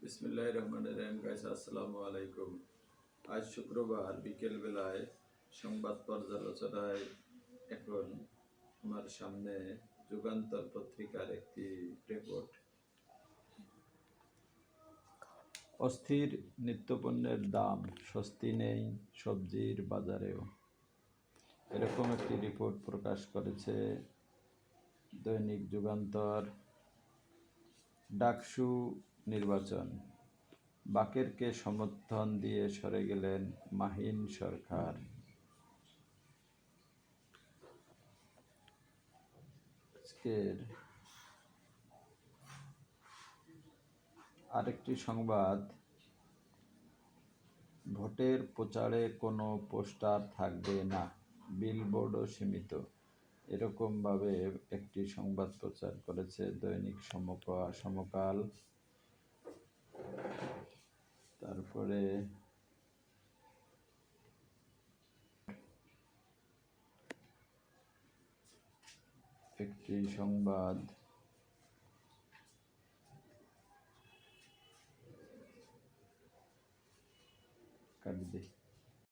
বিসমিল্লাহির রহমানির রহিম। গাইস, আসসালামু আলাইকুম। আজ শুক্রবার বিকেল বেলায় সংবাদ পর্যালোচনায় এখন আমার সামনে যুগান্তর পত্রিকার একটি রিপোর্ট। অস্থির নিত্যপণ্যের দাম, স্বস্তি নেই সবজির বাজারেও, এরকম একটি রিপোর্ট প্রকাশ করেছে দৈনিক যুগান্তর। ডাকসু নির্বাচন, বাকেরকে সমর্থন দিয়ে সরে গেলেন মাহিন সরকার। আজকের আরেকটি সংবাদ, ভোটের প্রচারে কোনো পোস্টার থাকবে না, বিলবোর্ডও সীমিত, এরকমভাবে একটি সংবাদ প্রচার করেছে দৈনিক সমকাল। তারপরে একটি সংবাদ, কাটবে।